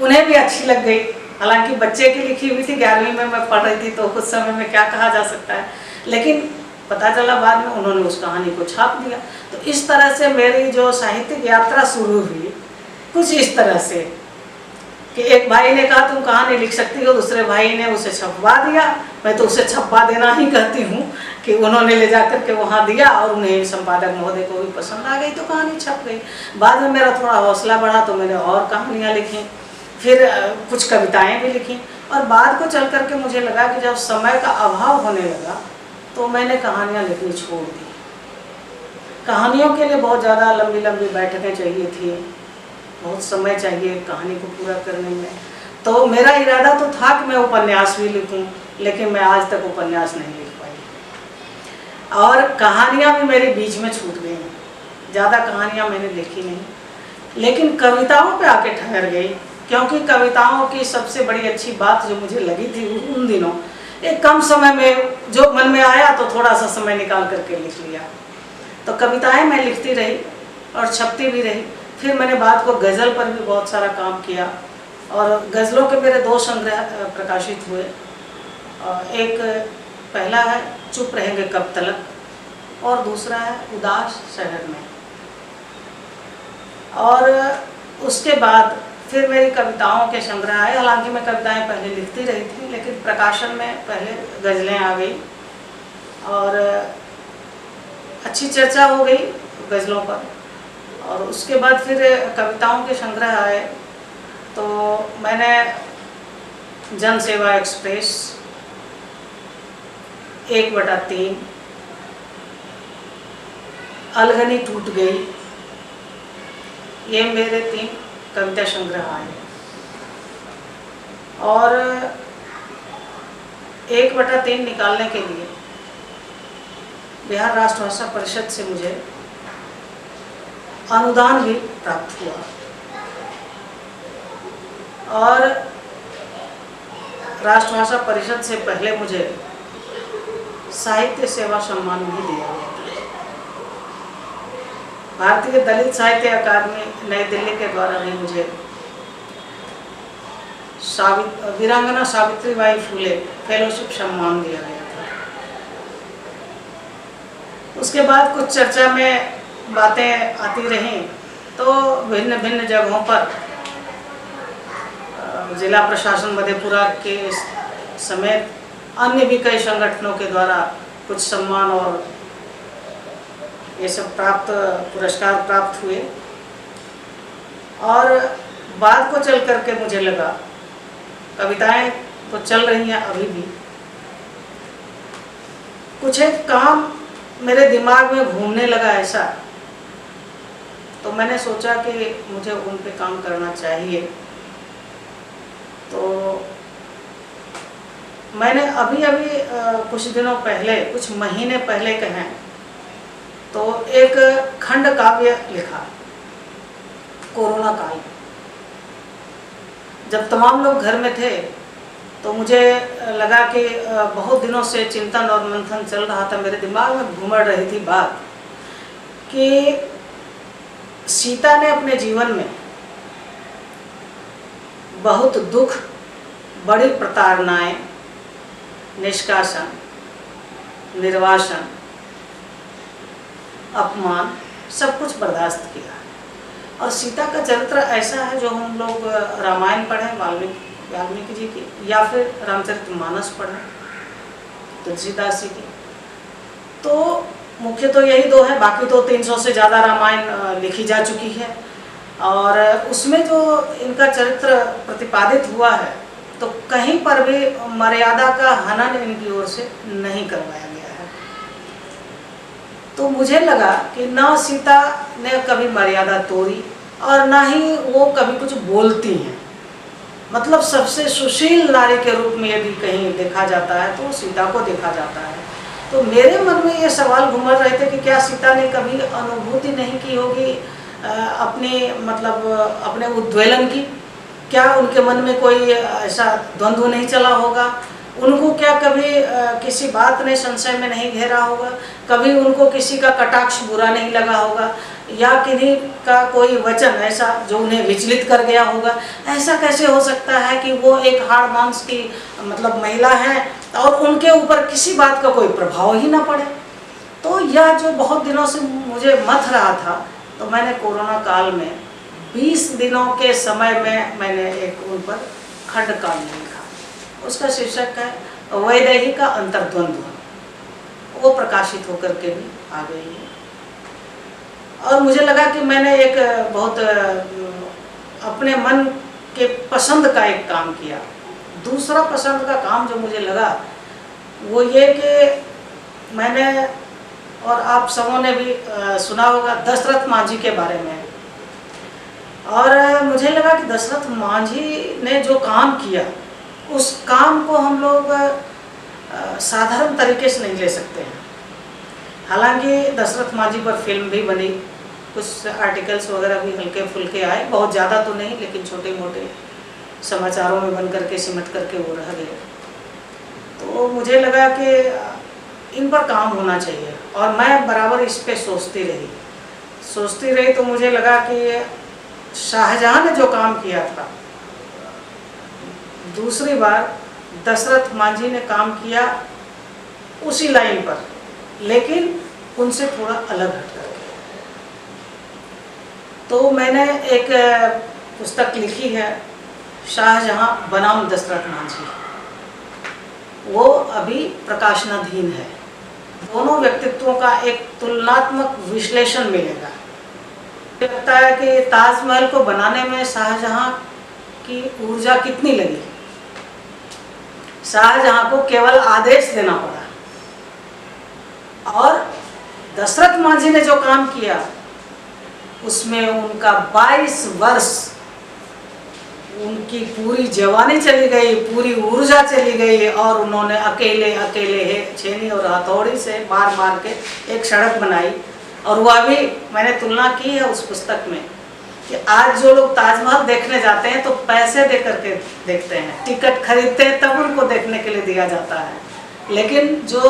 उन्हें भी अच्छी लग गई हालांकि बच्चे की लिखी हुई थी, 11वीं में मैं पढ़ रही थी, तो उस समय में क्या कहा जा सकता है, लेकिन पता चला बाद में उन्होंने उस कहानी को छाप दिया। तो इस तरह से मेरी जो साहित्यिक यात्रा शुरू हुई, कुछ इस तरह से कि एक भाई ने कहा तुम कहानी लिख सकती हो, दूसरे भाई ने उसे छपवा दिया। मैं तो उसे छपवा देना ही कहती हूँ कि उन्होंने ले जाकर के वहाँ दिया और उन्हें संपादक महोदय को भी पसंद आ गई, तो कहानी छप गई। बाद में मेरा थोड़ा हौसला बढ़ा तो मैंने और कहानियाँ लिखी, फिर कुछ कविताएँ भी लिखी, और बाद को चल करके मुझे लगा कि जब समय का अभाव होने लगा तो मैंने कहानियाँ लिखनी छोड़ दी। कहानियों के लिए बहुत ज़्यादा लंबी लंबी बैठकें चाहिए थी, बहुत समय चाहिए कहानी को पूरा करने में। तो मेरा इरादा तो था कि मैं उपन्यास भी लिखूं, लेकिन मैं आज तक उपन्यास नहीं लिख पाई, और कहानियाँ भी मेरे बीच में छूट गई। ज़्यादा कहानियाँ मैंने लिखी नहीं, लेकिन कविताओं पे आके ठहर गई, क्योंकि कविताओं की सबसे बड़ी अच्छी बात जो मुझे लगी थी उन दिनों, एक कम समय में जो मन में आया तो थोड़ा सा समय निकाल करके लिख लिया। तो कविताएं मैं लिखती रही और छपती भी रही। फिर मैंने बाद को गज़ल पर भी बहुत सारा काम किया, और गज़लों के मेरे 2 संग्रह प्रकाशित हुए। एक पहला है चुप रहेंगे कब तलक, और दूसरा है उदास शहर में। और उसके बाद फिर मेरी कविताओं के संग्रह आए। हालांकि मैं कविताएं पहले लिखती रही थी, लेकिन प्रकाशन में पहले गज़लें आ गई और अच्छी चर्चा हो गई गज़लों पर। और उसके बाद फिर कविताओं के संग्रह आए, तो मैंने जन सेवा एक्सप्रेस, 1/3, अलगनी टूट गई, ये मेरे 3 कविता संग्रह आए। और 1/3 निकालने के लिए बिहार राष्ट्र भाषा परिषद से मुझे अनुदान भी प्राप्त हुआ, और राष्ट्रभाषा परिषद से पहले मुझे साहित्य सेवा सम्मान भी दिया गया। भारतीय दलित साहित्य अकादमी नई दिल्ली के द्वारा भी मुझे वीरांगना सावित्रीबाई फुले फेलोशिप सम्मान दिया गया था। उसके बाद कुछ चर्चा में बातें आती रहीं, तो भिन्न भिन्न जगहों पर जिला प्रशासन मधेपुरा के समेत अन्य भी कई संगठनों के द्वारा कुछ सम्मान और ये सब पुरस्कार प्राप्त हुए। और बाद को चल करके मुझे लगा कविताएं तो चल रही हैं अभी भी, कुछ एक काम मेरे दिमाग में घूमने लगा ऐसा, तो मैंने सोचा कि मुझे उन पे काम करना चाहिए। तो मैंने अभी कुछ दिनों पहले, कुछ महीने पहले कहें तो एक खंड काव्य लिखा, कोरोना काल। जब तमाम लोग घर में थे तो मुझे लगा कि बहुत दिनों से चिंतन और मंथन चल रहा था, मेरे दिमाग में घूमड़ रही थी बात कि सीता ने अपने जीवन में बहुत दुख, बड़ी प्रताड़नाएं, निष्कासन, निर्वासन, अपमान, सब कुछ बर्दाश्त किया। और सीता का चरित्र ऐसा है जो हम लोग रामायण पढ़ें वाल्मीकि जी की, या फिर रामचरितमानस पढ़ें तुलसीदास जी की, तो मुख्य तो यही 2 है। बाकी तो 300 से ज़्यादा रामायण लिखी जा चुकी है, और उसमें जो इनका चरित्र प्रतिपादित हुआ है तो कहीं पर भी मर्यादा का हनन इनकी ओर से नहीं करवाया गया है। तो मुझे लगा कि ना सीता ने कभी मर्यादा तोड़ी और ना ही वो कभी कुछ बोलती हैं। मतलब सबसे सुशील नारी के रूप में यदि कहीं देखा जाता है तो सीता को देखा जाता है। तो मेरे मन में ये सवाल घूम रहे थे कि क्या सीता ने कभी अनुभूति नहीं की होगी अपने उद्वेलन की? क्या उनके मन में कोई ऐसा द्वंद्व नहीं चला होगा? उनको क्या कभी किसी बात ने संशय में नहीं घेरा होगा, कभी उनको किसी का कटाक्ष बुरा नहीं लगा होगा, या किन्हीं का कोई वचन ऐसा जो उन्हें विचलित कर गया होगा। ऐसा कैसे हो सकता है कि वो एक हाड़ मांस की मतलब महिला है और उनके ऊपर किसी बात का कोई प्रभाव ही ना पड़े। तो यह जो बहुत दिनों से मुझे मथ रहा था, तो मैंने कोरोना काल में 20 दिनों के समय में मैंने एक उन पर खंड काव्य लिखा। उसका शीर्षक है वैदेही का अंतर्द्वंद्व। वो प्रकाशित होकर के भी आ गई है। और मुझे लगा कि मैंने एक बहुत अपने मन के पसंद का एक काम किया। दूसरा पसंद का काम जो मुझे लगा वो ये कि मैंने, और आप सबों ने भी सुना होगा दशरथ मांझी के बारे में, और मुझे लगा कि दशरथ मांझी ने जो काम किया उस काम को हम लोग साधारण तरीके से नहीं ले सकते हैं। हालांकि दशरथ मांझी पर फिल्म भी बनी, कुछ आर्टिकल्स वगैरह भी हल्के फुल्के आए, बहुत ज़्यादा तो नहीं लेकिन छोटे मोटे समाचारों में बन करके सिमट करके वो रह गए। तो मुझे लगा कि इन पर काम होना चाहिए, और मैं बराबर इस पे सोचती रही। तो मुझे लगा कि शाहजहां ने जो काम किया था, दूसरी बार दशरथ मांझी ने काम किया उसी लाइन पर, लेकिन उनसे थोड़ा अलग हट करके। तो मैंने एक पुस्तक लिखी है, शाहजहां बनाम दशरथ मांझी। वो अभी प्रकाशनाधीन है। दोनों व्यक्तित्वों का एक तुलनात्मक विश्लेषण मिलेगा। मुझे लगता है कि ताजमहल को बनाने में शाहजहां की ऊर्जा कितनी लगी। शाहजहां को केवल आदेश देना पड़ा, और दशरथ मांझी ने जो काम किया उसमें उनका 22 वर्ष, उनकी पूरी जवानी चली गई, पूरी ऊर्जा चली गई, और उन्होंने अकेले छेनी और हथौड़ी से मार मार के एक सड़क बनाई। और वह भी मैंने तुलना की है उस पुस्तक में कि आज जो लोग ताजमहल देखने जाते हैं तो पैसे दे करके देखते हैं, टिकट खरीदते हैं, तब उनको देखने के लिए दिया जाता है। लेकिन जो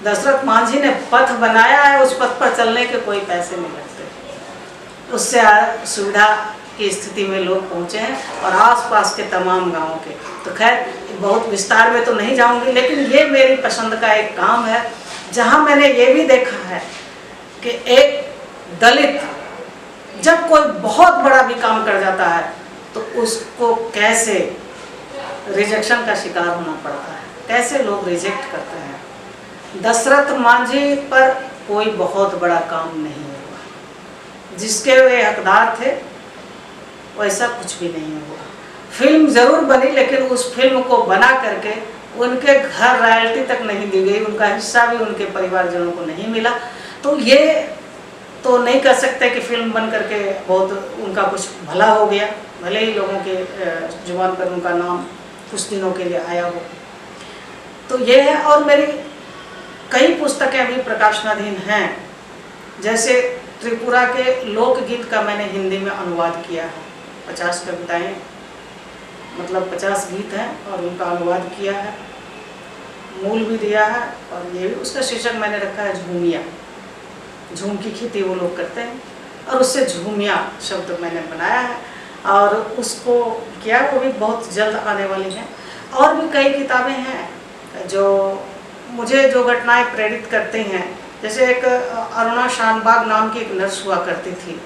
दशरथ मांझी ने पथ बनाया है, उस पथ पर चलने के कोई पैसे नहीं लगते। उससे सुविधा की स्थिति में लोग पहुँचे हैं, और आसपास के तमाम गांवों के। तो खैर बहुत विस्तार में तो नहीं जाऊंगी, लेकिन ये मेरी पसंद का एक काम है, जहां मैंने ये भी देखा है कि एक दलित जब कोई बहुत बड़ा भी काम कर जाता है तो उसको कैसे रिजेक्शन का शिकार होना पड़ता है, कैसे लोग रिजेक्ट करते हैं। दशरथ मांझी पर कोई बहुत बड़ा काम नहीं हुआ, जिसके वे हकदार थे वैसा कुछ भी नहीं हुआ। फिल्म ज़रूर बनी, लेकिन उस फिल्म को बना करके उनके घर रॉयल्टी तक नहीं दी गई, उनका हिस्सा भी उनके परिवारजनों को नहीं मिला। तो ये तो नहीं कह सकते कि फिल्म बन करके बहुत उनका कुछ भला हो गया, भले ही लोगों के जुबान पर उनका नाम कुछ दिनों के लिए आया हो। तो ये है, और मेरी कई पुस्तकें अभी प्रकाशनाधीन हैं। जैसे त्रिपुरा के लोकगीत का मैंने हिंदी में अनुवाद किया है, 50 कविताएँ, मतलब 50 गीत हैं, और उनका अनुवाद किया है, मूल भी दिया है। और ये भी उसका शीर्षक मैंने रखा है झूमिया। झूम की खेती वो लोग करते हैं, और उससे झूमिया शब्द मैंने बनाया है, और उसको किया, वो भी बहुत जल्द आने वाली हैं। और भी कई किताबें हैं जो मुझे जो घटनाएं प्रेरित करती हैं। जैसे एक अरुणा शानबाग नाम की एक नर्स हुआ करती थी,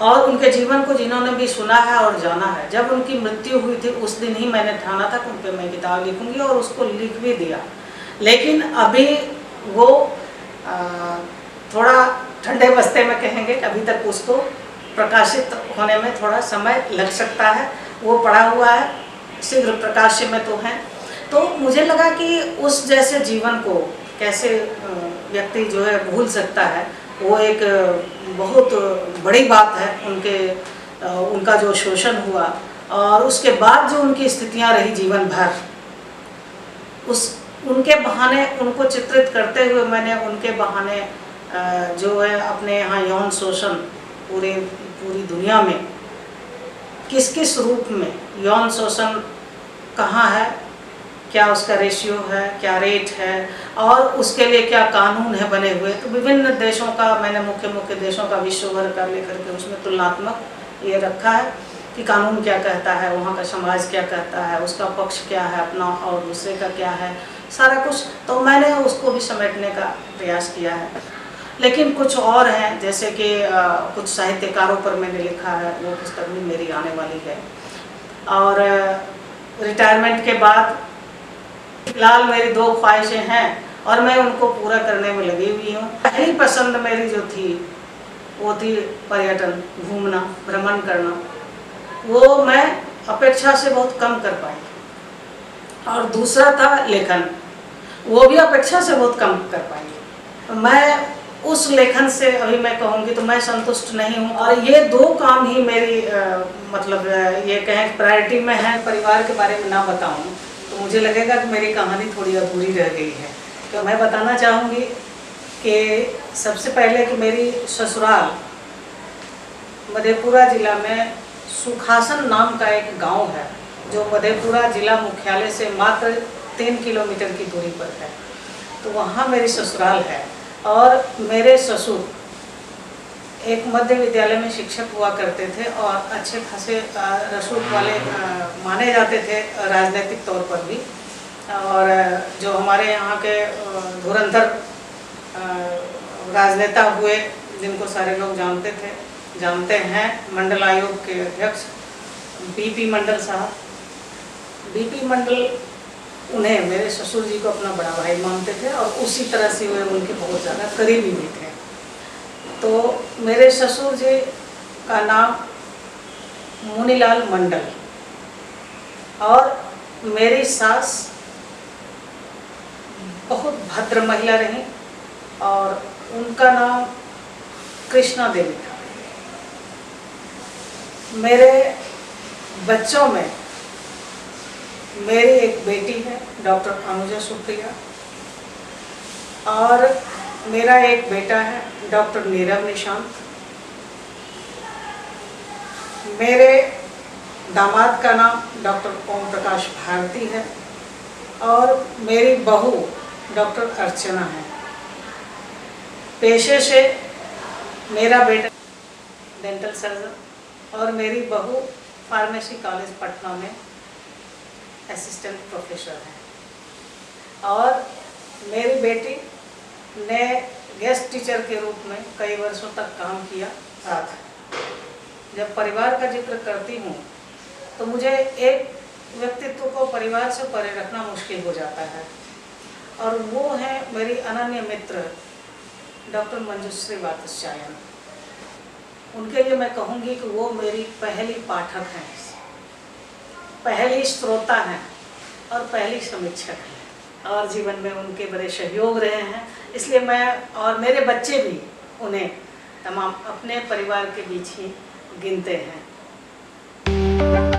और उनके जीवन को जिन्होंने भी सुना है और जाना है, जब उनकी मृत्यु हुई थी उस दिन ही मैंने ठाना था कि उन पर मैं किताब लिखूंगी, और उसको लिख भी दिया। लेकिन अभी वो थोड़ा ठंडे बस्ते में कहेंगे कि अभी तक उसको प्रकाशित होने में थोड़ा समय लग सकता है। वो पड़ा हुआ है, शीघ्र प्रकाश्य में तो है। तो मुझे लगा कि उस जैसे जीवन को कैसे व्यक्ति जो है भूल सकता है, वो एक बहुत बड़ी बात है। उनका जो शोषण हुआ, और उसके बाद जो उनकी स्थितियां रही जीवन भर, उनके बहाने उनको चित्रित करते हुए मैंने उनके बहाने जो है अपने यहाँ यौन शोषण पूरी दुनिया में किस किस रूप में यौन शोषण कहाँ है, क्या उसका रेशियो है, क्या रेट है और उसके लिए क्या कानून है बने हुए। तो विभिन्न देशों का मैंने मुख्य देशों का विश्व भर का लेकर के उसमें तुलनात्मक ये रखा है कि कानून क्या कहता है, वहाँ का समाज क्या कहता है, उसका पक्ष क्या है अपना और दूसरे का क्या है, सारा कुछ। तो मैंने उसको भी समेटने का प्रयास किया है। लेकिन कुछ और हैं, जैसे कि कुछ साहित्यकारों पर मैंने लिखा है, वो पुस्तक भी मेरी आने वाली है। और रिटायरमेंट के बाद फिलहाल मेरी 2 ख्वाहिशें हैं और मैं उनको पूरा करने में लगी हुई हूँ। पहली पसंद मेरी जो थी वो थी पर्यटन, घूमना, भ्रमण करना। वो मैं अपेक्षा से बहुत कम कर पाई। और दूसरा था लेखन, वो भी अपेक्षा से बहुत कम कर पाई। मैं उस लेखन से अभी मैं कहूँगी तो मैं संतुष्ट नहीं हूँ। और ये 2 काम ही मेरी मतलब ये कहें प्रायोरिटी में है। परिवार के बारे में ना बताऊँ तो मुझे लगेगा कि मेरी कहानी थोड़ी अधूरी रह गई है। तो मैं बताना चाहूँगी कि सबसे पहले कि मेरी ससुराल मधेपुरा जिला में सुखासन नाम का एक गांव है, जो मधेपुरा जिला मुख्यालय से मात्र 3 किलोमीटर की दूरी पर है। तो वहाँ मेरी ससुराल है। और मेरे ससुर एक मध्य विद्यालय में शिक्षक हुआ करते थे और अच्छे खासे रसूख वाले माने जाते थे राजनीतिक तौर पर भी। और जो हमारे यहाँ के धुरंधर राजनेता हुए, जिनको सारे लोग जानते हैं, मंडल आयोग के अध्यक्ष बीपी मंडल साहब। बीपी मंडल उन्हें, मेरे ससुर जी को अपना बड़ा भाई मानते थे और उसी तरह से वे उनके बहुत ज़्यादा करीबी भी थे। तो मेरे ससुर जी का नाम मुनीलाल मंडल और मेरी सास बहुत भद्र महिला रही और उनका नाम कृष्णा देवी था। मेरे बच्चों में मेरी एक बेटी है डॉक्टर अनुजा सुप्रिया और मेरा एक बेटा है डॉक्टर नीरव निशांत। मेरे दामाद का नाम डॉक्टर ओम प्रकाश भारती है और मेरी बहू डॉक्टर अर्चना है। पेशे से मेरा बेटा डेंटल सर्जन और मेरी बहू फार्मेसी कॉलेज पटना में असिस्टेंट प्रोफेसर है। और मेरी बेटी ने गेस्ट टीचर के रूप में कई वर्षों तक काम किया साथ। जब परिवार का जिक्र करती हूँ तो मुझे एक व्यक्तित्व को परिवार से परे रखना मुश्किल हो जाता है और वो है मेरी अनन्य मित्र डॉक्टर मंजुश्री वात्स्यायन। उनके लिए मैं कहूँगी कि वो मेरी पहली पाठक हैं, पहली श्रोता हैं और पहली समीक्षक हैं और जीवन में उनके बड़े सहयोग रहे हैं। इसलिए मैं और मेरे बच्चे भी उन्हें तमाम अपने परिवार के बीच ही गिनते हैं।